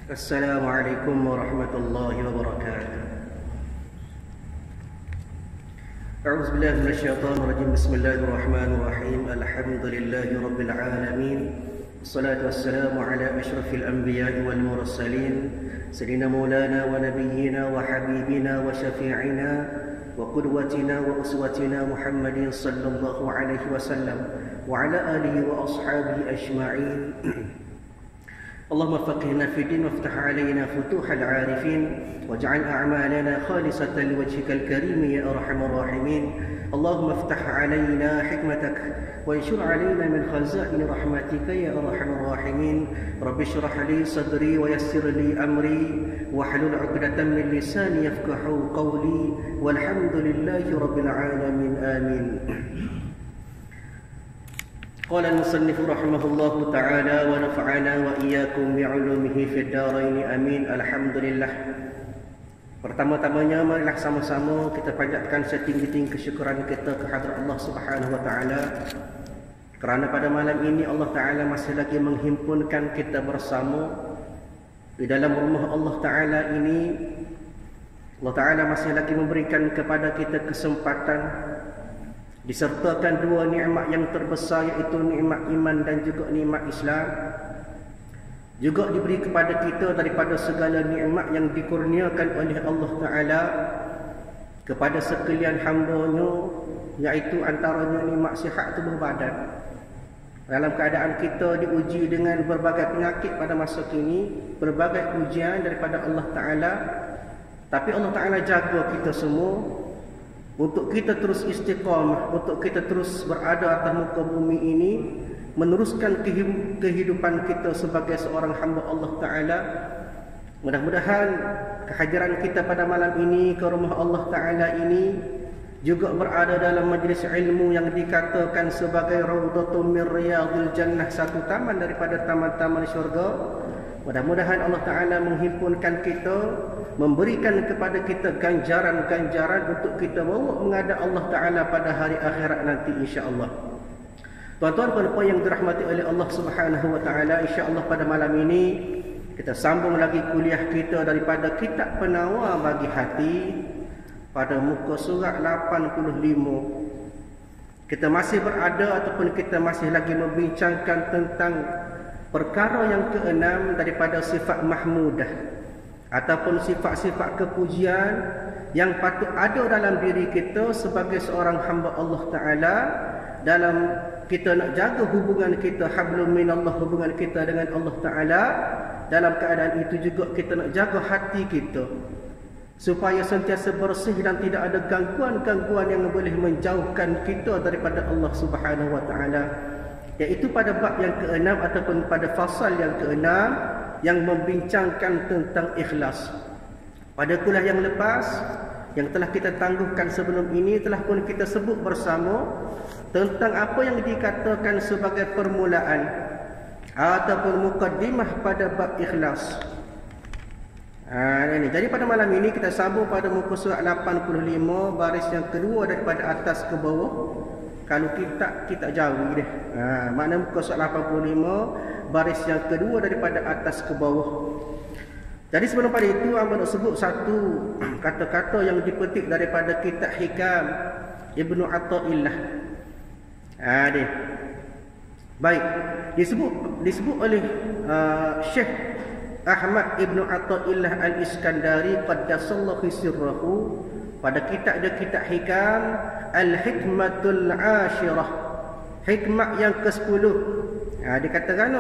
السلام عليكم ورحمة الله وبركاته. أعوذ بالله من الشيطان الرجيم. بسم الله الرحمن الرحيم. الحمد لله رب العالمين، الصلاة والسلام على أشرف الأنبياء والمرسلين سيدنا مولانا ونبينا وحبيبنا وشفيعنا وقدوتنا وأسوتنا محمد صلى الله عليه وسلم وعلى آله وأصحابه أجمعين. اللهم فقهنا في الدين وافتح علينا فتوح العارفين واجعل أعمالنا خالصة لوجهك الكريم يا أرحم الراحمين. اللهم افتح علينا حكمتك وانشر علينا من خزائن رحمتك يا أرحم الراحمين. رب اشرح لي صدري ويسر لي أمري واحلل عقدة من لساني يفقهوا قولي والحمد لله رب العالمين آمين. قال المصنف رحمه الله تعالى ونفعنا وإياكم بعلومه في الدارين آمين. Alhamdulillah. Pertama-tamanya marilah sama-sama kita panjatkan setinggi-tinggi kesyukuran kita kehadrat Allah Subhanahu wa taala kerana pada malam ini Allah taala masih lagi menghimpunkan kita bersama di dalam rumah Allah taala ini. Allah taala masih lagi memberikan kepada kita kesempatan disertakan dua nikmat yang terbesar, iaitu nikmat iman dan juga nikmat Islam. Juga diberi kepada kita daripada segala nikmat yang dikurniakan oleh Allah Ta'ala kepada sekalian hamba-Nya, iaitu antaranya nikmat sihat tubuh badan. Dalam keadaan kita diuji dengan berbagai penyakit pada masa kini, berbagai ujian daripada Allah Ta'ala, tapi Allah Ta'ala jaga kita semua untuk kita terus istiqamah, untuk kita terus berada atas muka bumi ini, meneruskan kehidupan kita sebagai seorang hamba Allah Ta'ala. Mudah-mudahan kehadiran kita pada malam ini ke rumah Allah Ta'ala ini juga berada dalam majlis ilmu yang dikatakan sebagai Raudhatun min Riyadhil Jannah, satu taman daripada taman-taman syurga. Mudah-mudahan Allah Ta'ala menghimpunkan kita, memberikan kepada kita ganjaran-ganjaran untuk kita bawa menghadap Allah Ta'ala pada hari akhirat nanti insya-Allah. Tuan-tuan dan puan yang dirahmati oleh Allah Subhanahu wa taala, insya-Allah pada malam ini kita sambung lagi kuliah kita daripada kitab Penawar bagi Hati pada muka surat 85. Kita masih berada ataupun kita masih lagi membincangkan tentang perkara yang keenam daripada sifat mahmudah ataupun sifat-sifat kepujian yang patut ada dalam diri kita sebagai seorang hamba Allah Ta'ala. Dalam kita nak jaga hubungan kita, hablum minallah, hubungan kita dengan Allah Ta'ala, dalam keadaan itu juga kita nak jaga hati kita supaya sentiasa bersih dan tidak ada gangguan-gangguan yang boleh menjauhkan kita daripada Allah Subhanahu wa taala. Iaitu pada bab yang keenam ataupun pada fasal yang keenam yang membincangkan tentang ikhlas. Pada kuliah yang lepas yang telah kita tangguhkan sebelum ini, telah pun kita sebut bersama tentang apa yang dikatakan sebagai permulaan ataupun mukaddimah pada bab ikhlas. Jadi pada malam ini kita sambung pada muka surat 85 baris yang kedua daripada atas ke bawah. Kalau kita jauh dia. Makna muka surat 85 baris yang kedua daripada atas ke bawah. Jadi sebelum pada itu hamba nak sebut satu kata-kata yang dipetik daripada kitab Hikam Ibnu Athaillah. Dia. Baik, disebut oleh Syekh Ahmad Ibnu Athaillah Al-Iskandari qaddasallahu sirrahu pada kitab Hikam Al-Hikmatul Ashirah, hikmah yang ke-10. Dikatakan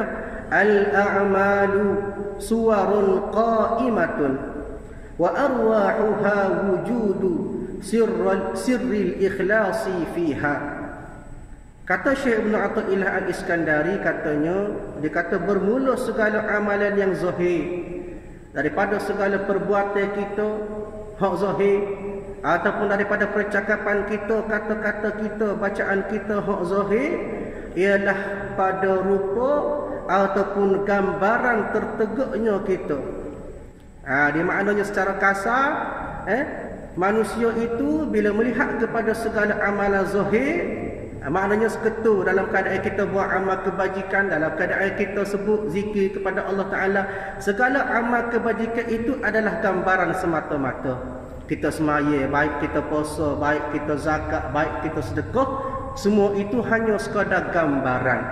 al-a'malu suwarun qa'imatun wa arwahuha wujudu sirril ikhlasi fiha. Kata Syekh Ibn Athaillah Al-Iskandari, katanya, dia kata bermula segala amalan yang zahir daripada segala perbuatan kita hak zahir, ataupun daripada percakapan kita, kata-kata kita, bacaan kita hak zahir, ialah pada rupa ataupun gambaran tertegaknya kita. Dia maknanya secara kasar, manusia itu bila melihat kepada segala amalan zahir, Maknanya seketul dalam keadaan kita buat amal kebajikan, dalam keadaan kita sebut zikir kepada Allah Ta'ala. Segala amal kebajikan itu adalah gambaran semata-mata. Kita semaya, baik kita puasa, baik kita zakat, baik kita sedekah, semua itu hanya sekadar gambaran.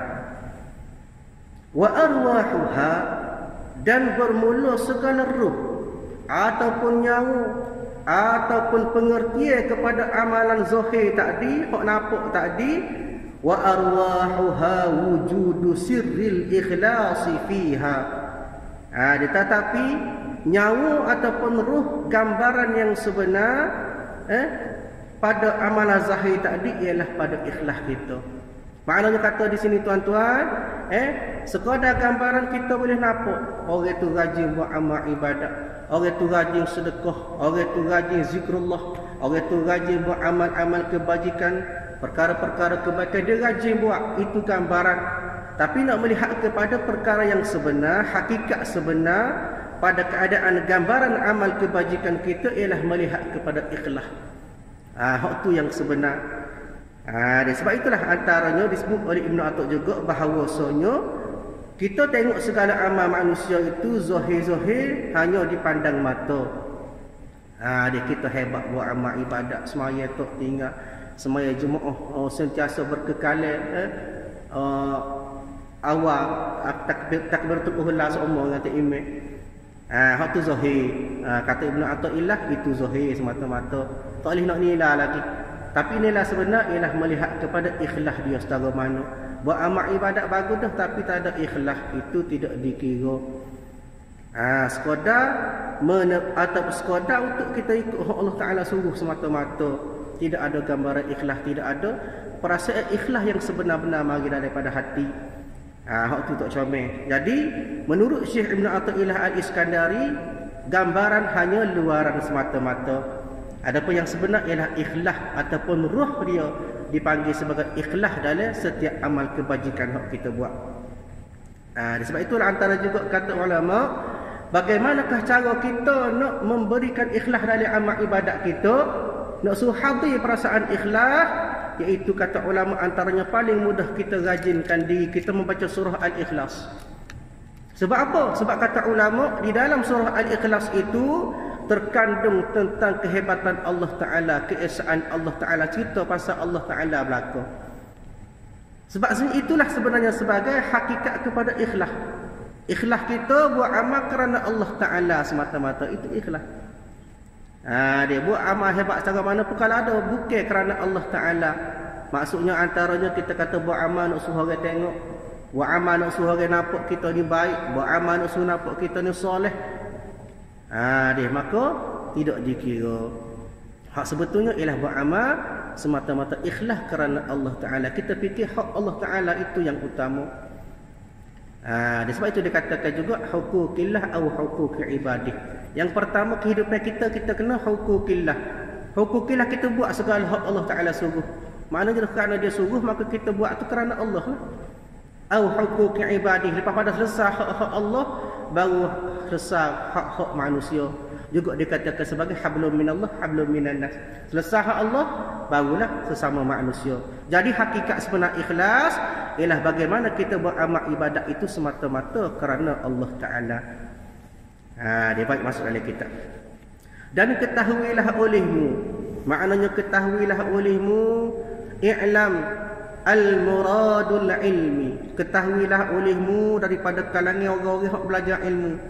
Wa arwahuha, dan bermula segala ruh ataupun nyawa ataupun pengertian kepada amalan zahir tadi, hok nampak tadi, wa arwahuha wujudu sirril ikhlasi fiha. Tetapi nyawa ataupun ruh gambaran yang sebenar pada amalan zahir tadi ialah pada ikhlas kita. Maknanya kata di sini tuan-tuan, sekadar gambaran kita boleh nampak orang tu rajin buat amal ibadat, orang tu rajin sedekah, orang tu rajin zikrullah, orang tu rajin buat amal-amal kebajikan, perkara-perkara kebaikan dia rajin buat, itu gambaran. Tapi nak melihat kepada perkara yang sebenar, hakikat sebenar pada keadaan gambaran amal kebajikan kita ialah melihat kepada ikhlas. Hak tu yang sebenar. Sebab itulah antaranya disebut oleh Ibn Athaq juga bahawasanya kita tengok segala amal manusia itu zahir-zahir hanya dipandang mata. Kita hebat buat amal ibadat, semaya tok tinggal, semaya Jumaat, sentiasa berkekalan, awal takbiratul uhla semua dengan imam. Hak tu zahir. Kata Ibn Athaq itu zahir semata-mata. Tak boleh nak nilai lagi. Tapi inilah sebenar ialah melihat kepada ikhlas dia secara mana. Buat amal ibadat bagus dah tapi tak ada ikhlas, itu tidak dikira. Sekadar atau sekadar untuk kita ikut Allah Ta'ala suruh semata-mata. Tidak ada gambaran ikhlas, tidak ada perasaan ikhlas yang sebenar-benar mari daripada hati. Hak tu tak comel. Jadi menurut Syekh Ibn Athaillah Al-Iskandari, gambaran hanya luaran semata-mata. Adapun yang sebenar ialah ikhlas ataupun ruh dia dipanggil sebagai ikhlas dalam setiap amal kebajikan yang kita buat. Sebab itulah antara juga kata ulama, bagaimanakah cara kita nak memberikan ikhlas dalam amal ibadat kita, nak suruh hadir perasaan ikhlas, iaitu kata ulama antaranya paling mudah kita rajinkan diri kita membaca surah Al-Ikhlas. Sebab apa? Sebab kata ulama di dalam surah Al-Ikhlas itu terkandung tentang kehebatan Allah Ta'ala, keesaan Allah Ta'ala, cerita pasal Allah Ta'ala belaka. Sebab itulah sebenarnya sebagai hakikat kepada ikhlas. Ikhlas kita buat amal kerana Allah Ta'ala semata-mata, itu ikhlas. Dia buat amal hebat secara mana pun kalau ada bukan kerana Allah Ta'ala. Maksudnya antaranya kita kata buat amal nak suruh orang tengok, buat amal nak suruh orang nampak kita ni baik, buat amal nak suruh nampak kita ni soleh. Maka tidak dikira. Hak sebetulnya ialah buat amal semata-mata ikhlas kerana Allah Ta'ala. Kita fikir hak Allah Ta'ala itu yang utama. Sebab itu dikatakan juga hukukillah atau hukuk ibadih. Yang pertama kehidupan kita kena hukukillah. Hukukillah kita buat segala hak Allah Ta'ala suruh. Maknanya kerana dia suruh maka kita buat itu kerana Allah lah. Atau hukuk ibadih. Lepas pada selesai hak-hak Allah, baru selesai hak-hak manusia. Juga dikatakan sebagai hablum minallah, hablum minannas. Selesai hak Allah, barulah sesama manusia. Jadi hakikat sebenar ikhlas ialah bagaimana kita beramal ibadat itu semata-mata kerana Allah Ta'ala. Dia baik masuk dalam kitab. Dan ketahuilah olehmu, maknanya ketahuilah olehmu, i'lam al-muradul ilmi, ketahuilah olehmu daripada kalangan orang-orang yang belajar ilmu.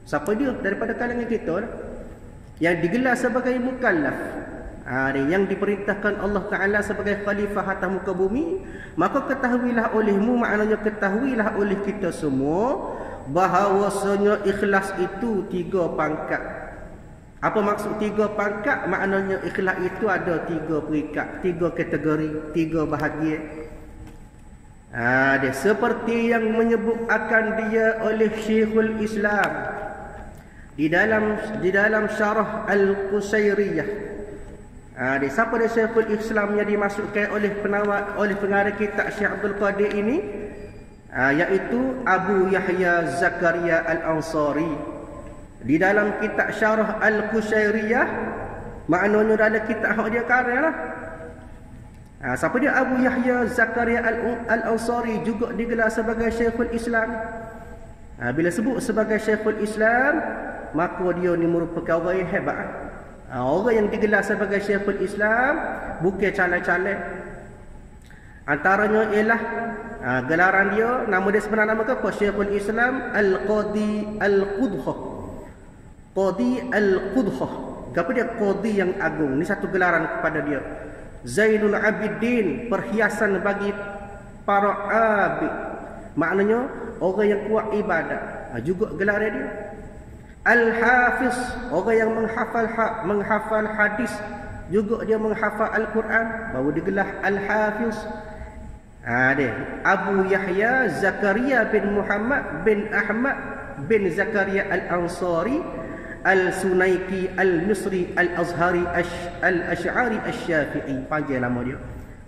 Siapa dia? Daripada kalangan kita lah, yang digelar sebagai mukallaf, yang diperintahkan Allah Ta'ala sebagai khalifah atas muka bumi. Maka ketahuilah olehmu, maknanya ketahuilah oleh kita semua bahawasanya ikhlas itu 3 pangkat. Apa maksud 3 pangkat? Maknanya ikhlas itu ada 3 peringkat, 3 kategori, 3 bahagian. Dia seperti yang menyebut akan dia oleh Syekhul Islam di dalam syarah Al-Qusairiyah. Dia siapa dia Syekhul Islam yang dimasukkan oleh pengarang kitab Syekh Abdul Qadir ini, iaitu Abu Yahya Zakaria Al-Ansari. Di dalam kitab syarah Al-Qusairiyah, maknanya dalam kitab hak dia karya lah. Siapa dia? Abu Yahya Zakaria Al-Ansari, juga digelar sebagai Syekhul Islam. Bila sebut sebagai Syekhul Islam, maka dia ni merupakan orang yang hebat. Orang yang digelar sebagai Syekhul Islam bukan calon-calon. Antaranya ialah gelaran dia, nama dia sebenar nama apa? Syekhul Islam Al-Qadi Al-Qudhah. Qadi Al-Qudhah. Apa dia? Qadi yang agung. Ni satu gelaran kepada dia. Zainul Abidin, perhiasan bagi para abid. Maknanya orang yang kuat ibadat. Juga gelar dia. Al-Hafiz, orang yang menghafal hadis. Juga dia menghafal Al-Quran, baru digelar Al-Hafiz. Dia Abu Yahya Zakaria bin Muhammad bin Ahmad bin Zakaria Al-Ansari Al-Sunaiki Al-Misri Al-Azhari Al-Ash'ari Al-Syafi'i. Panjang nama dia.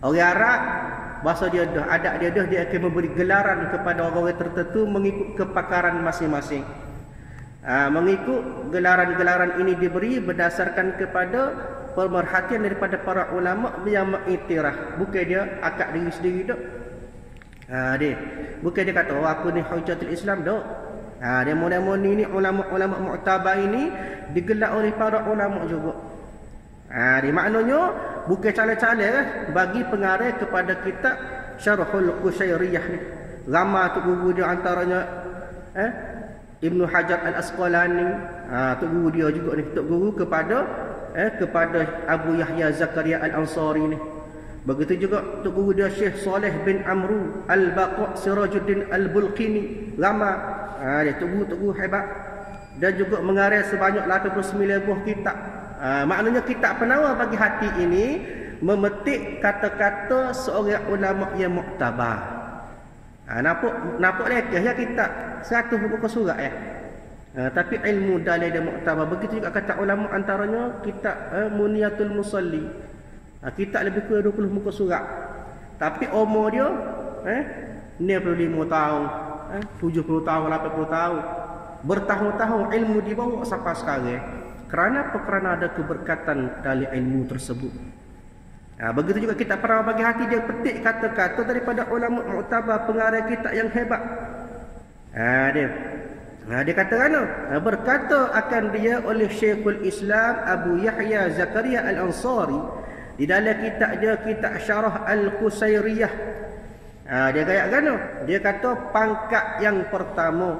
Orang Arab, bahasa dia dah, adat dia dah, dia akan memberi gelaran kepada orang-orang tertentu mengikut kepakaran masing-masing. Mengikut gelaran-gelaran ini diberi berdasarkan kepada pemerhatian daripada para ulama yang mengiktiraf. Bukan dia akad diri sendiri tak. Dia bukan dia kata, aku ni hujatul Islam tak. Dia model ni ulama-ulama mu'tabar ini digelar oleh para ulama juga. Dia maknanya bukan calon-calon bagi pengarah kepada kitab Syarhul Qushairiyah ni. Ramai tu guru dia antaranya Ibnu Hajar Al-Asqalani. Tu guru dia juga ni, tu guru kepada Abu Yahya Zakaria Al-Ansari ni. Begitu juga tu guru dia Syekh Saleh bin Amru Al-Baqa' Sirajuddin Al-Bulqini. Ramai dia tu guru hebat. Dan juga mengarah sebanyak 89 buah kitab. Maknanya kitab penawar bagi hati ini memetik kata-kata seorang ulama yang muktabar. Nampak lekah ya kitab 100 buku surat ya. Tapi ilmu dalil dan muktabar. Begitu juga kata ulama, antaranya kitab Muniyatul Musalli. Kitab lebih kurang 20 muka surat. Tapi umur dia 95 tahun, 70 tahun, 80 tahun. Bertahun-tahun ilmu dibawa sampai sekarang. Kerana apa? Kerana ada keberkatan dari ilmu tersebut. Begitu juga kita pernah bagi hati, dia petik kata-kata daripada ulama muktabar, pengarah kitab yang hebat. Dia kata kan, berkata akan dia oleh Syekhul Islam Abu Yahya Zakaria Al-Ansari di dalam kitab dia, kitab Syarah Al-Qusairiyah. Dia gaya kan, dia kata pangkat yang pertama,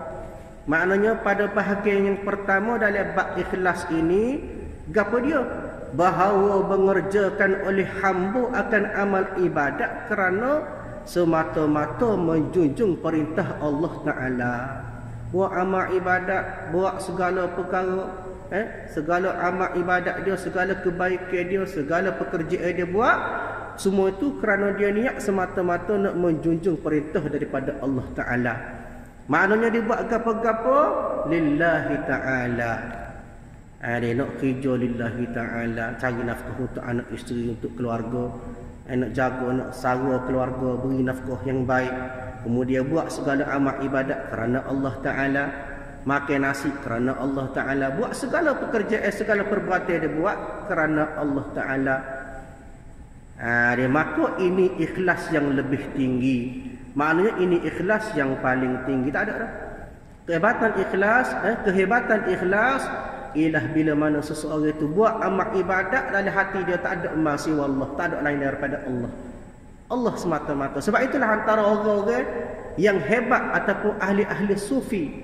maknanya pada bahagian yang pertama dalam bab ikhlas ini, gapo dia? Bahawa mengerjakan oleh hamba akan amal ibadat kerana semata-mata menjunjung perintah Allah Ta'ala. Buat amal ibadat, buat segala perkara, segala amal ibadat dia, segala kebaikan dia, segala pekerjaan dia buat, semua itu kerana dia niat semata-mata nak menjunjung perintah daripada Allah Ta'ala. Maknanya dia buat apa-apa lillahi ta'ala. Dia nak kerja lillahi ta'ala, cari nafkah untuk anak isteri, untuk keluarga, nak jaga, nak sara keluarga, beri nafkah yang baik. Kemudian buat segala amal ibadat kerana Allah Ta'ala, makan nasi kerana Allah Ta'ala, buat segala pekerjaan, segala perbuatan dia buat kerana Allah Ta'ala. Dia maka ini ikhlas yang lebih tinggi. Maknanya ini ikhlas yang paling tinggi. Tak ada dah. Kehebatan ikhlas ialah bila mana seseorang itu buat amal ibadat dalam hati dia tak ada emas Allah, tak ada lain daripada Allah. Allah semata-mata. Sebab itulah antara orang-orang yang hebat ataupun ahli-ahli sufi,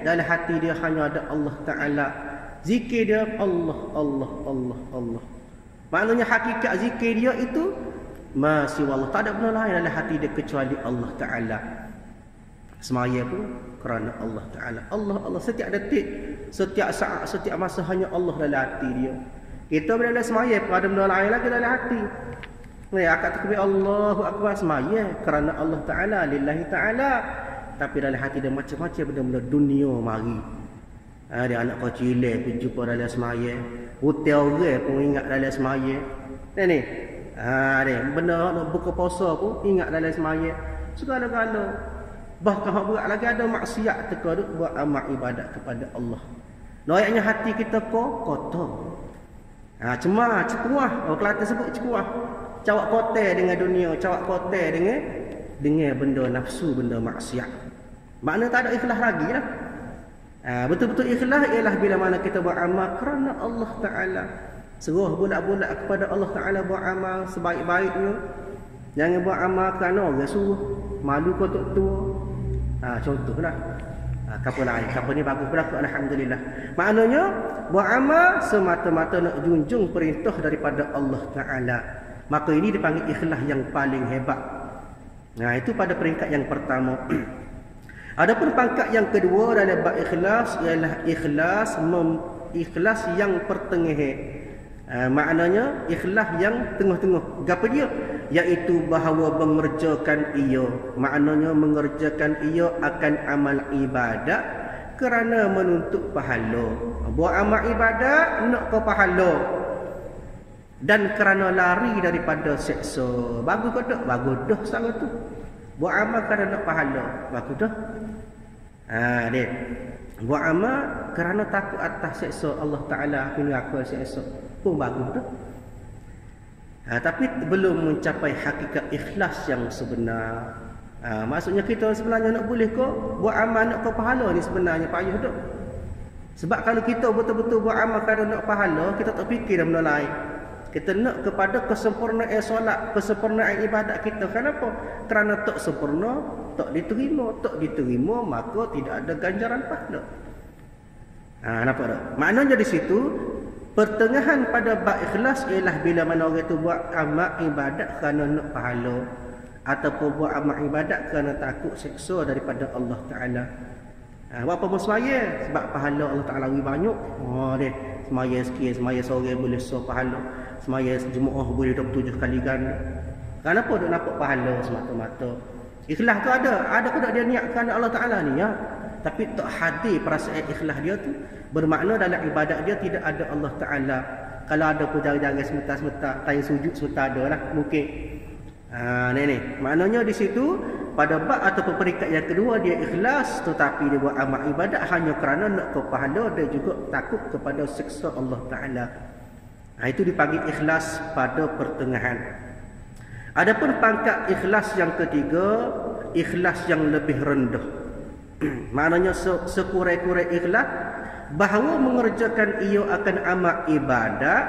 dalam hati dia hanya ada Allah Ta'ala. Zikir dia Allah, Allah, Allah, Allah. Maknanya hakikat zikir dia itu masih Allah, tak ada benda lain dalam hati dia kecuali Allah Ta'ala. Semaya pun kerana Allah Ta'ala. Allah, Allah, setiap detik, setiap saat, setiap masa hanya Allah dalam hati dia. Kita bila semaya pun ada benda lain lagi dalam hati. Akad takbir Allahu Akbar semaya kerana Allah Ta'ala, lillahi Ta'ala. Tapi dalam hati dia macam-macam benda-benda dunia mari. Dia anak kecil pun jumpa dalam semaya. Hotel orang pun ingat dalam semaya. Ni dia benda nak buka puasa pun ingat dalam semaya. Segala-gala. Bahkan hak berat lagi ada maksiat teka duk buat amal ibadat kepada Allah. Noyaknya hati kita kotor. Cemar, cekuah. Orang Kelantan sebut cekuah. cawak kotor dengan dunia, cawak kotor dengan benda nafsu, benda maksiat. Makna tak ada ikhlas lagi lah. Betul-betul ikhlas ialah bila mana kita beramal kerana Allah Ta'ala. Seruh bulat-bulat kepada Allah Ta'ala beramal sebaik-baiknya. Jangan beramal kerana orang suruh. Malu kau tok tua. Contohlah. Kapal lain. Kapal ni bagus berlaku. Alhamdulillah. Maknanya beramal semata-mata nak junjung perintah daripada Allah Ta'ala. Maka ini dipanggil ikhlas yang paling hebat. Itu pada peringkat yang pertama. Adapun pangkat yang kedua dalam bab ikhlas ialah ikhlas yang pertengahan. Maknanya ikhlas yang tengah-tengah. Apa dia? Iaitu bahawa mengerjakan ia. Maknanya mengerjakan ia akan amal ibadat kerana menuntut pahala. Buat amal ibadat nak ke pahala. Dan kerana lari daripada seksa. Bagus ke tak? Bagus dah sangat tu. Buat amal kerana nak pahala. Bagus dah. Dia. Buat amal kerana takut atas seksa Allah Ta'ala. Neraka seksa. Pun bagus dah. Tapi belum mencapai hakikat ikhlas yang sebenar. Maksudnya kita sebenarnya nak boleh kok buat amal nak ke pahala ni sebenarnya payah dah. Sebab kalau kita betul-betul buat amal kerana nak pahala, kita tak fikir dah benda lain. Kita nak kepada kesempurnaan solat, kesempurnaan ibadat kita. Kenapa? Kerana tak sempurna, tak diterima, maka tidak ada ganjaran pahala. Nampak tak? Maknanya di situ, pertengahan pada bab ikhlas ialah bila mana orang itu buat amal ibadat kerana nak pahala. Ataupun buat amal ibadat kerana takut seksa daripada Allah Ta'ala. Buat apa semaya? Sebab pahala Allah Ta'ala lebih banyak. Dia semaya sikit, semaya sore boleh pahala. Semaya Jumaat boleh 27 kali ganda. Kenapa dia nampak pahala semata-mata? Ikhlas tu ada. Ada ke tak dia niat kerana Allah Ta'ala ni? Ya. Tapi tak hadir perasaan ikhlas dia tu. Bermakna dalam ibadat dia tidak ada Allah Ta'ala. Kalau ada pun jari-jari semetar-semetar, tayi sujud semetar ada lah. Mungkin. Ni. Maknanya di situ, pada bab ataupun peringkat yang kedua, dia ikhlas. Tetapi dia buat amal ibadat hanya kerana nak ke pahala. Dia juga takut kepada siksa Allah Ta'ala. Itu dipanggil ikhlas pada pertengahan. Adapun pangkat ikhlas yang ketiga, ikhlas yang lebih rendah. Maknanya sekurang-kurang ikhlas bahawa mengerjakan ia akan amal ibadat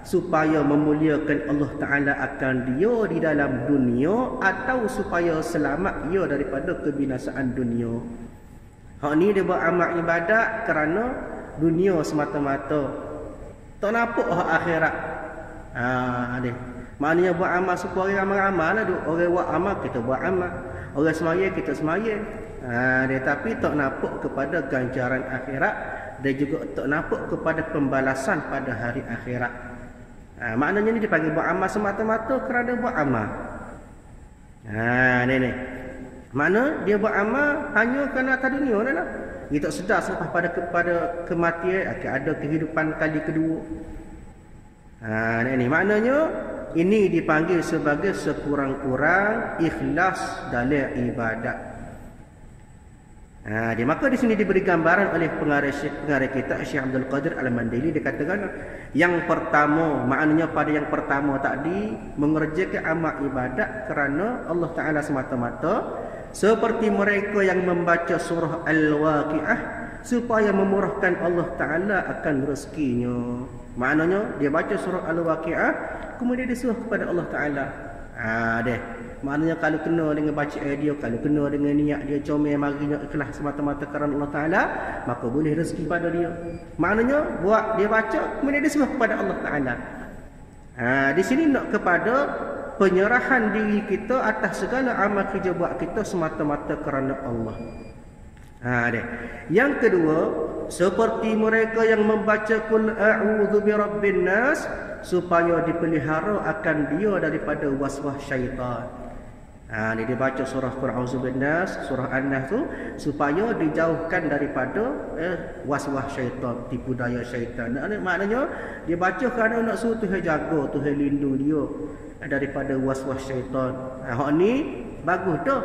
supaya memuliakan Allah Ta'ala akan dia di dalam dunia atau supaya selamat ia daripada kebinasaan dunia. Hak ni dia buat amal ibadat kerana dunia semata-mata. Tak nampak hak akhirat. Dia. Maknanya buat amal supaya amal-amal lah. Orang buat amal, kita buat amal. Orang semaya, kita semaya. Dia. Tapi tak nampak kepada ganjaran akhirat. Dan juga tak nampak kepada pembalasan pada hari akhirat. Maknanya ni dipanggil buat amal semata-mata kerana buat amal. Ni. Mana dia buat amal hanya kerana atas dunia lah. Dia tak sedar selepas pada kematian akan ada kehidupan kali kedua. Ini maknanya ini dipanggil sebagai sekurang-kurang ikhlas dalam ibadat. Maka di sini diberi gambaran oleh pengarang kita Syekh Abdul Qadir Al-Mandili. Dia katakan yang pertama, maknanya pada yang pertama tadi mengerjakan amal ibadat kerana Allah Ta'ala semata-mata, seperti mereka yang membaca surah Al-Waqi'ah supaya memurahkan Allah Ta'ala akan rezekinya. Maknanya dia baca surah Al-Waqi'ah kemudian dia suruh kepada Allah Ta'ala. Dia. Maknanya kalau kena dengan baca dia, kalau kena dengan niat dia comel marinya ikhlas semata-mata kerana Allah Ta'ala, maka boleh rezeki pada dia. Maknanya buat dia baca kemudian dia suruh kepada Allah Ta'ala. Di sini nak kepada penyerahan diri kita atas segala amal kerja buat kita semata-mata kerana Allah. Dia. Yang kedua, seperti mereka yang membaca Qul a'udzu birabbin nas supaya dipelihara akan dia daripada waswas syaitan. Dia baca surah Qul a'udzu binnas, surah An-Nas tu supaya dijauhkan daripada waswas syaitan, tipu daya syaitan. Maknanya dia baca kerana nak suruh Tuhan jaga, Tuhan lindung dia daripada waswas syaitan. Hak ni bagus dah.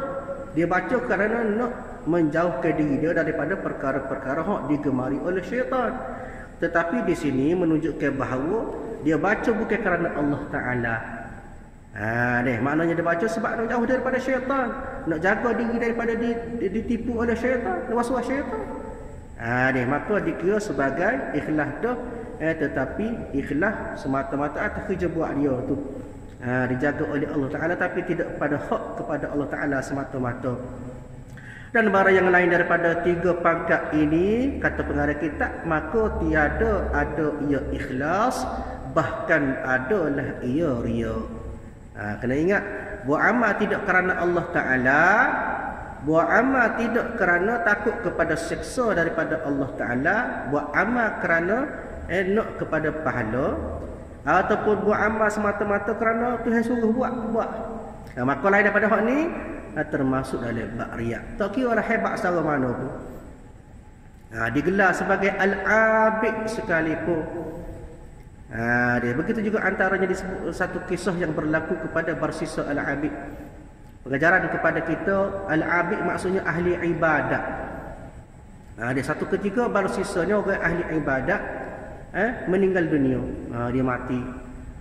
Dia baca kerana nak menjauhkan diri dia daripada perkara-perkara yang digemari oleh syaitan. Tetapi di sini menunjukkan bahawa dia baca bukan kerana Allah Ta'ala. Maknanya dia baca sebab nak jauh daripada syaitan, nak jaga diri daripada ditipu oleh syaitan, waswas syaitan. Maka dikira sebagai ikhlas dah, tetapi ikhlas semata-mata atas kerja buat dia tu. Dijaga oleh Allah Ta'ala, tapi tidak pada hak kepada Allah Ta'ala semata-mata. Dan barang yang lain daripada 3 pangkat ini, kata pengarang kitab, maka tiada ada ia ikhlas, bahkan adalah ia ria. Kena ingat, buat amal tidak kerana Allah Ta'ala, buat amal tidak kerana takut kepada siksa daripada Allah Ta'ala, buat amal kerana nak kepada pahala, ataupun buat amal semata-mata kerana Tuhan suruh buat. Maka lain daripada hak ni termasuk dalam bab riak. Tak kira lah hebat secara mana pun. Digelar sebagai al-abid sekalipun. Begitu juga antaranya disebut satu kisah yang berlaku kepada Barsisa al-abid. Pengajaran kepada kita, al-abid maksudnya ahli ibadat. Dia satu ketika Barsisanya orang ahli ibadat meninggal dunia, dia mati.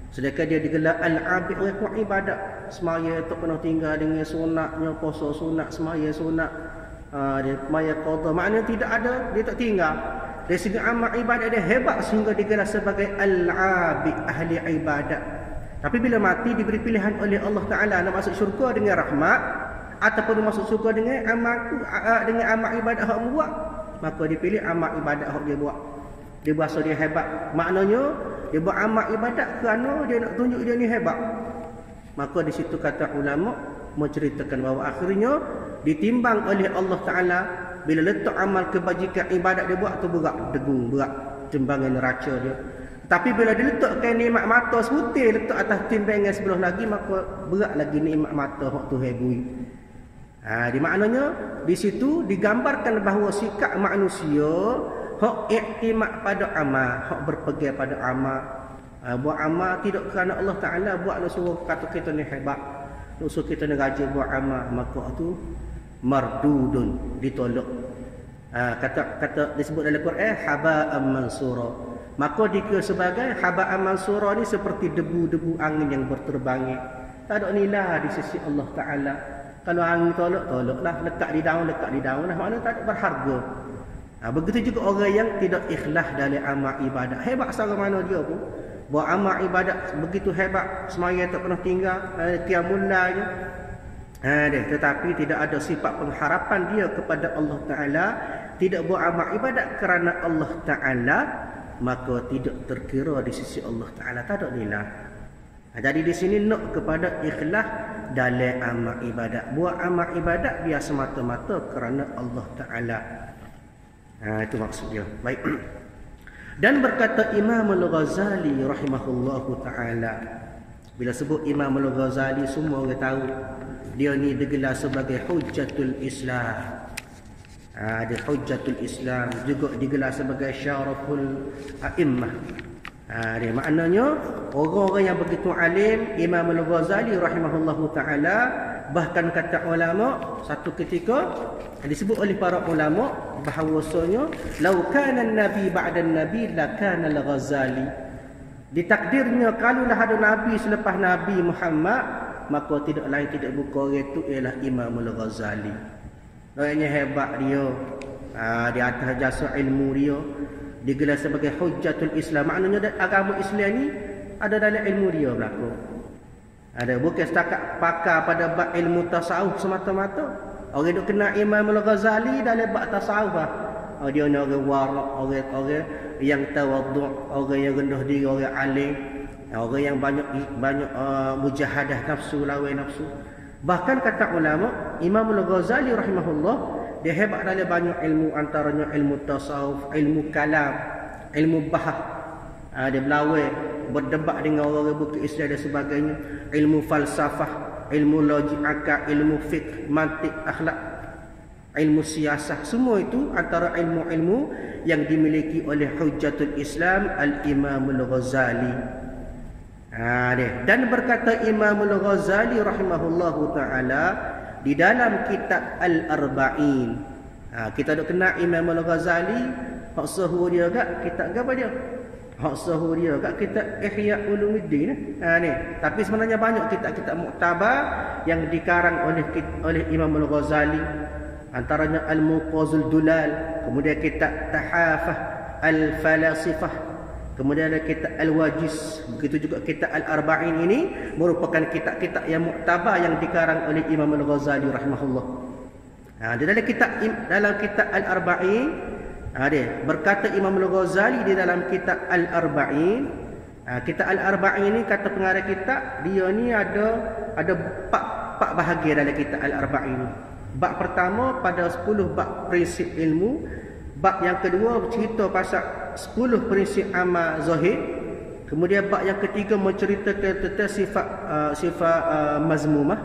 Sedangkan dia digelar al-abid, orang kuat ibadat. Semaya tak pernah tinggal dengan sunatnya, puasa sunat, semaya sunat, dia semaya qada, maknanya tidak ada, dia tak tinggal. Dari segi amal ibadat dia hebat sehingga digelar sebagai al-abid, ahli ibadat. Tapi bila mati diberi pilihan oleh Allah Ta'ala nak masuk syurga dengan rahmat ataupun masuk syurga dengan amal ibadat hak buat, maka dipilih amal ibadat hak dia buat. Dia berasa dia hebat, maknanya dia buat amal ibadat kerana dia nak tunjuk dia ni hebat. Maka di situ kata ulama menceritakan bahawa akhirnya ditimbang oleh Allah Ta'ala, bila letak amal kebajikan ibadat dia buat tu berat degung, berat timbangan neraca dia. Tapi bila diletakkan nikmat mata sebutir letak atas timbangan sebelah lagi, maka berat lagi nikmat mata hak tu hebui. Di maknanya di situ digambarkan bahawa sikap manusia hak iktimat pada amal, hak berpegang pada amal. Buat amal tidak kerana Allah Ta'ala, buat nak suruh kata kita ni hebat, nak suruh kita ni rajin buat amal, maka tu mardudun, ditolak. Kata disebut dalam Quran haba'an mansura. Maka dikira sebagai haba'an mansura ni seperti debu-debu angin yang berterbangan, tak ada nilai di sisi Allah Ta'ala. Kalau angin tolaklah, lekat di daun lah, maknanya tak ada berharga. Begitu juga orang yang tidak ikhlas dalam amal ibadat, hebat secara mana dia pun buat amal ibadat begitu hebat, semaya tak pernah tinggal, qiyamul lail, tetapi tidak ada sifat pengharapan dia kepada Allah Ta'ala, tidak buat amal ibadat kerana Allah Ta'ala, maka tidak terkira di sisi Allah Ta'ala, tak ada nilai. Jadi di sini nak kepada ikhlas dalam amal ibadat, buat amal ibadat biar semata-mata kerana Allah Ta'ala. Itu maksudnya. Baik. Dan berkata Imam Al-Ghazali rahimahullahu ta'ala, bila sebut Imam Al-Ghazali semua orang tahu dia ni digelar sebagai Hujjatul Islam. Dia Hujjatul Islam, juga digelar sebagai Syaraful A'immah. Dia maknanya orang-orang yang begitu alim. Imam Al-Ghazali rahimahullahu ta'ala, bahkan kata ulama satu ketika disebut oleh para ulama bahawasanya lau kana nabi ba'da nabi la kana al-Ghazali, ditakdirnya kalaulah ada nabi selepas Nabi Muhammad, maka tidak lain tidak bukan orang itu ialah Imam Al-Ghazali. Orangnya hebat dia, di atas jasa ilmu dia, digelar sebagai Hujjatul Islam. Maknanya agama Islam ni ada dalam ilmu dia berlaku. Ada bukan setakat pakar pada bab ilmu tasawuf semata-mata. Orang duk kenal Imam Al-Ghazali dalam bab tasawuf. Dia ni orang warak, orang yang tawadhu', orang yang rendah diri, orang alim, orang yang banyak mujahadah nafsu, lawan nafsu. Bahkan kata ulama Imam Al-Ghazali rahimahullah, dia hebat dalam banyak ilmu, antaranya ilmu tasawuf, ilmu kalam, ilmu bahas. Dia berlawan, berdebat dengan orang bukan Islam dan sebagainya, ilmu falsafah, ilmu logik akal, ilmu fiqh, mantik, akhlak, ilmu siasah, semua itu antara ilmu-ilmu yang dimiliki oleh Hujjatul Islam Al-Imam Al-Ghazali. Dan berkata Imam Al-Ghazali rahimahullahu ta'ala di dalam kitab Al-Arba'in. Kita dah kenal Imam Al-Ghazali, hak suhu dia kat kitab apa dia? hak sahur dia kat kitab Ihya Ulumuddin. Ni. Tapi sebenarnya banyak kitab-kitab muktabar yang dikarang oleh Imam Al-Ghazali. Antaranya Al-Muqazul Dulal, kemudian kitab Tahafah Al-Falasifah, kemudian ada kitab Al-Wajiz, begitu juga kitab Al-Arba'in. Ini merupakan kitab-kitab yang muktabar yang dikarang oleh Imam Al-Ghazali rahimahullah. Di dalam kitab Al-Arba'in, dia berkata Imam Al-Ghazali di dalam kitab Al-Arba'in. Kitab Al-Arba'in ini kata pengarang kitab, dia ni ada empat bahagian dalam kitab Al-Arba'in. Bab pertama pada 10 bab prinsip ilmu. Bab yang kedua bercerita pasal 10 prinsip amal zahir. Kemudian bab yang ketiga menceritakan tentang sifat mazmumah.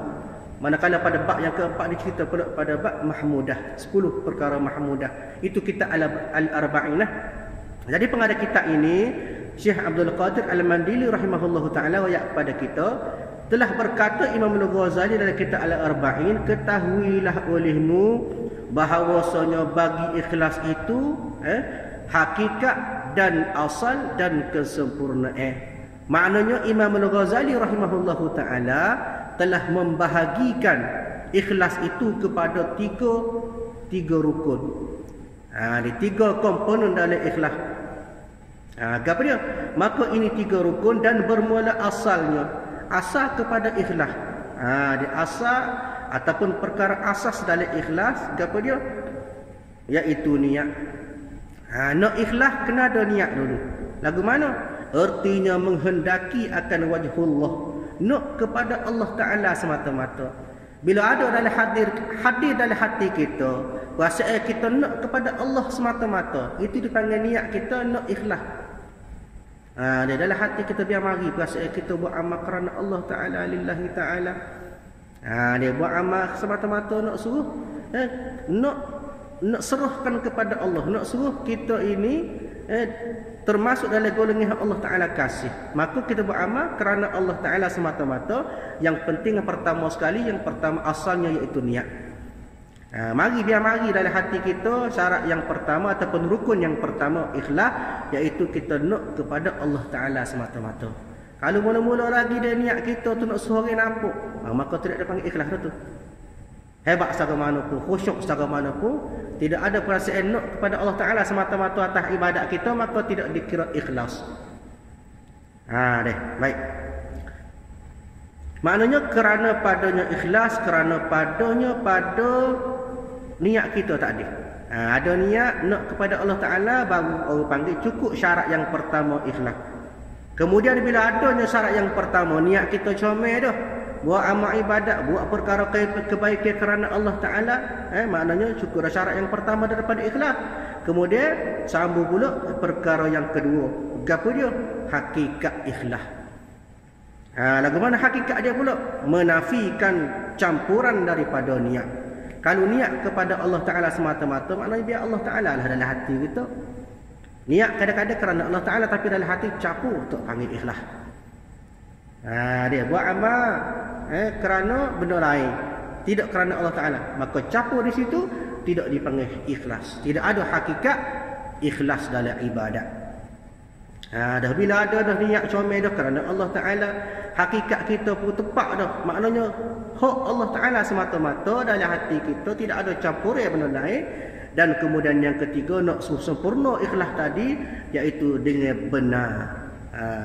Manakala pada bab yang keempat dicerita pada bab mahmudah, 10 perkara mahmudah. Itu kitab Al-Arba'in lah. Jadi pengarang kitab ini Syekh Abdul Qadir Al-Mandili rahimahullahu taala wayak kepada kita, telah berkata Imam Al-Ghazali dalam kitab Al-Arba'in, ketahuilah olehmu bahawasanya bagi ikhlas itu hakikat dan asal dan kesempurnaan. Maknanya Imam Al-Ghazali rahimahullahu taala telah membahagikan ikhlas itu kepada tiga rukun. Ada 3 komponen dalam ikhlas. Apa dia? Maka ini 3 rukun dan bermula asalnya. Asal kepada ikhlas. Dia asal ataupun perkara asas dalam ikhlas, apa dia? Iaitu niat. Nak ikhlas kena ada niat dulu. Lagu mana? Artinya menghendaki akan wajhullah. Nak kepada Allah Ta'ala semata-mata. Bila ada dalam hadir dalam hati kita, perasaan kita nak kepada Allah semata-mata, itu dipanggil niat kita nak ikhlas. Dia dalam hati kita biar mari perasaan kita buat amal kerana Allah Ta'ala, lillahi ta'ala. Dia buat amal semata-mata nak suruh nak serahkan kepada Allah, nak suruh kita ini termasuk dalam golongan Allah Ta'ala kasih. Maka kita buat amal kerana Allah Ta'ala semata-mata. Yang penting yang pertama sekali, yang pertama asalnya iaitu niat. Mari dalam hati kita syarat yang pertama ataupun rukun yang pertama ikhlas, iaitu kita nak kepada Allah Ta'ala semata-mata. Kalau mula-mula lagi dia niat kita tu nak suruh orang nampak, maka tidak ada panggil ikhlas tu. Hebat secara mana pun, khusyuk secara mana pun, tidak ada perasaan nak kepada Allah Ta'ala semata-mata atas ibadat kita, maka tidak dikira ikhlas. Baik. Maknanya kerana padanya ikhlas, kerana padanya pada niat kita tadi. Ada niat nak kepada Allah Ta'ala, baru orang panggil cukup syarat yang pertama ikhlas. Kemudian bila adanya syarat yang pertama, niat kita comel dah, buat amal ibadat, buat perkara kebaikan kerana Allah Ta'ala, maknanya cukup syarat yang pertama daripada ikhlas. Kemudian sambung pula perkara yang kedua. Apa dia? Hakikat ikhlas. Lagu mana hakikat dia pula? Menafikan campuran daripada niat. Kalau niat kepada Allah Ta'ala semata-mata, maknanya biar Allah Ta'ala lah dalam hati kita. Niat kadang-kadang kerana Allah Ta'ala, tapi dalam hati capur, untuk panggil ikhlas. Dia buat amal kerana benda lain, tidak kerana Allah Ta'ala, maka capur di situ tidak dipanggil ikhlas. Tidak ada hakikat ikhlas dalam ibadat. Dah bila ada dah niat comel dah kerana Allah Ta'ala, hakikat kita pun tepat dah. Maknanya hak Allah Ta'ala semata-mata dalam hati kita, tidak ada campur benda lain. Dan kemudian yang ketiga, nak sempurna ikhlas tadi, iaitu dengan benar.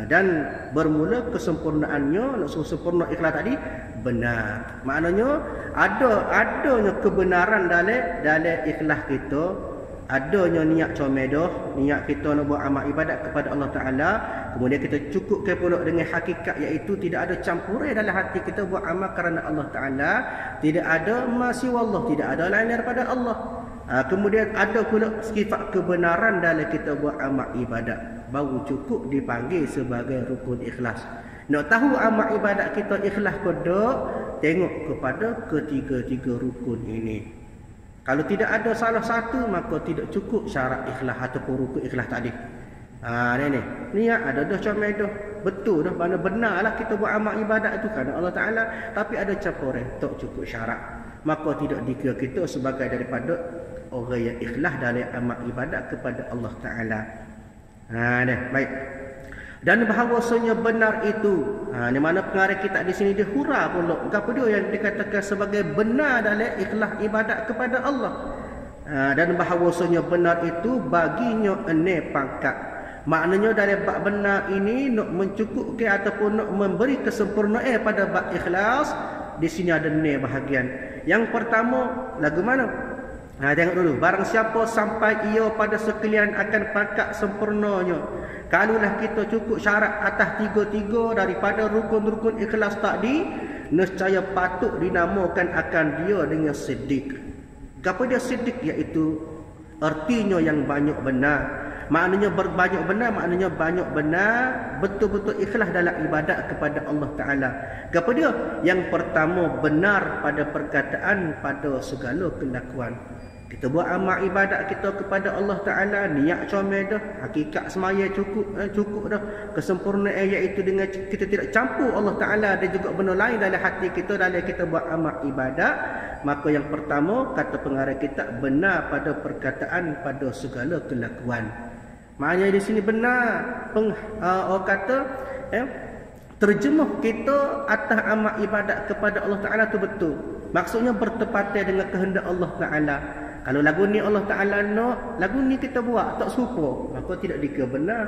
Dan bermula kesempurnaannya, nak sempurna ikhlas tadi benar. Maknanya adanya kebenaran dalam ikhlas kita. Adanya niat comel dah, niat kita nak buat amal ibadat kepada Allah Ta'ala. Kemudian kita cukupkan pula dengan hakikat, iaitu tidak ada campuran dalam hati kita buat amal kerana Allah Ta'ala. Tidak ada masih wallah, tidak ada lain daripada Allah. Kemudian ada pula sifat kebenaran dalam kita buat amal ibadat, baru cukup dipanggil sebagai rukun ikhlas. Nak tahu amal ibadat kita ikhlas ke tak, tengok kepada ketiga-tiga rukun ini. Kalau tidak ada salah satu, maka tidak cukup syarat ikhlas ataupun rukun ikhlas tadi. Ni niat ada dah comel dah, betul dah, mana benarlah kita buat amal ibadat itu kerana Allah Ta'ala, tapi ada campuran, tak cukup syarat, maka tidak dikira kita sebagai daripada orang yang ikhlas dalam amal ibadat kepada Allah Ta'ala. Baik. Dan bahawasanya benar itu, di mana pengarang kita di sini dia hura pula apa dia yang dikatakan sebagai benar dalam ikhlas ibadat kepada Allah. Dan bahawasanya benar itu baginya ene pangkat. Maknanya dari bab benar ini nak mencukupkan ataupun nak memberi kesempurnaan pada bab ikhlas, di sini ada ene bahagian. Yang pertama lagu mana? Tengok dulu, barang siapa sampai ia pada sekalian akan pangkat sempurnanya. Kalaulah kita cukup syarat atas tiga-tiga daripada rukun-rukun ikhlas tadi, nescaya patut dinamakan akan dia dengan siddiq. Apa dia siddiq? Iaitu artinya yang banyak benar. Maknanya berbanyak benar, maknanya banyak benar, betul-betul ikhlas dalam ibadat kepada Allah Ta'ala. Apa dia? Yang pertama, benar pada perkataan, pada segala kelakuan. Kita buat amal ibadat kita kepada Allah Ta'ala, niat comel dah, hakikat semaya cukup dah, kesempurnaan iaitu dengan kita tidak campur Allah Ta'ala dan juga benda lain dalam hati kita dalam kita buat amal ibadat. Maka yang pertama, kata pengarang kita, benar pada perkataan, pada segala kelakuan. Maknanya di sini benar orang kata terjemah kita atas amal ibadat kepada Allah Ta'ala tu betul. Maksudnya bertepatan dengan kehendak Allah Ta'ala. Kalau lagu ni Allah Ta'ala nak, lagu ni kita buat tak serupa, maka tidak dikira benar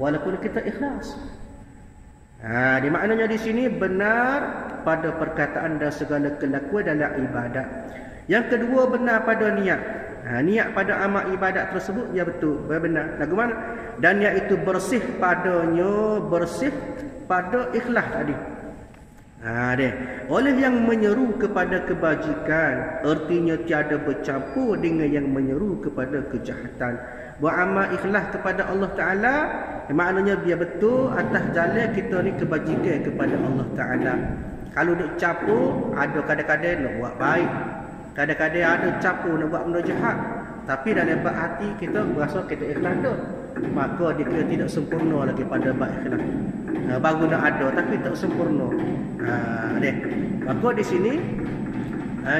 walaupun kita ikhlas. Di maknanya di sini benar pada perkataan dan segala kelakuan dalam ibadat. Yang kedua, benar pada niat. Niat pada amal ibadat tersebut ya betul, benar. Lagu mana? Dan niat itu bersih padanya, bersih pada ikhlas tadi. Oleh yang menyeru kepada kebajikan, artinya tiada bercampur dengan yang menyeru kepada kejahatan. Buat amal ikhlas kepada Allah Ta'ala, maknanya biar betul atas jalan kita ni kebajikan kepada Allah Ta'ala. Kalau nak campur, ada kadang-kadang nak buat baik, kadang-kadang ada campur nak buat benda jahat, tapi dalam bab hati kita berasa kita ikhlas dah, maka dia tidak sempurna lagi pada bab ikhlas. Baru nak ada tapi tak sempurna. Maka di sini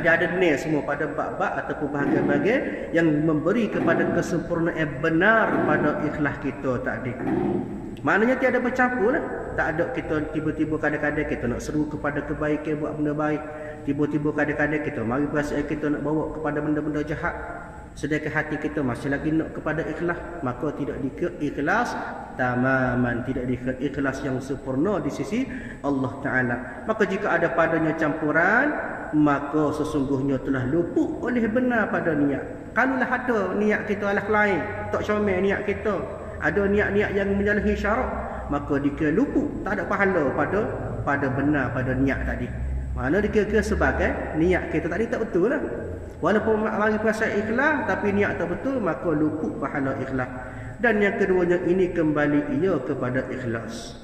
dia ada ni semua pada bab-bab ataupun bahagian-bahagian yang memberi kepada kesempurnaan benar pada ikhlas kita tadi. Maknanya tiada bercampur lah. Tak ada kita tiba-tiba kadang-kadang kita nak seru kepada kebaikan, buat benda baik, tiba-tiba kadang-kadang kita mari perasaan kita nak bawa kepada benda-benda jahat, sedangkan hati kita masih lagi nak kepada ikhlas, maka tidak dikira ikhlas tamaman, tidak dikira ikhlas yang sempurna di sisi Allah Ta'ala. Maka jika ada padanya campuran, maka sesungguhnya telah luput oleh benar pada niat. Kalaulah ada niat kita alah lain, tak comel niat kita, ada niat-niat yang menyalahi syarak, maka dikira luput, tak ada pahala pada benar pada niat tadi. Mana dikira sebagai niat kita tadi tak betul lah. Walaupun mari perasaan ikhlas tapi niat tak betul, maka luput pahala ikhlas. Dan yang keduanya ini kembali ia kepada ikhlas.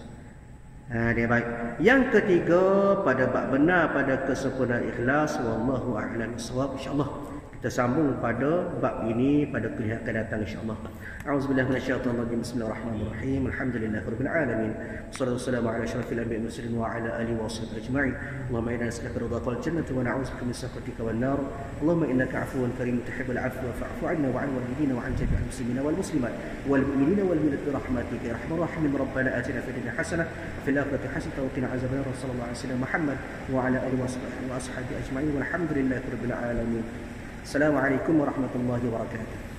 Dia baik. Yang ketiga, pada bab benar pada kesempurnaan ikhlas, wallahu a'lam bissawab. Insya-Allah kita sambung pada bab ini pada kuliah akan datang insya-Allah. A'udzubillahi minasyaitonir rajim. Bismillahirrahmanirrahim. Alhamdulillahirabbil alamin. Wassalatu wassalamu ala asyrafil anbiya'i wal mursalin wa ala alihi washabbihi ajma'in. Allahumma inna nas'aluka ridhatal jannati wa na'udzubika min sakhatika wan nar. Allahumma innaka 'afuwun karimun tuhibbul 'afwa fa'fu 'anna wa 'an walidina wa 'an jami'il muslimina wal muslimat wal mu'minina wal mu'minat bi rahmatika ya arhamar rahimin. Rabbana atina fid dunya hasanah wa fil akhirati hasanah wa qina adzabannar. Sallallahu alaihi wasallam Muhammad wa ala alihi wa ashabihi ajma'in. Walhamdulillahirabbil alamin. Assalamualaikum warahmatullahi wabarakatuh.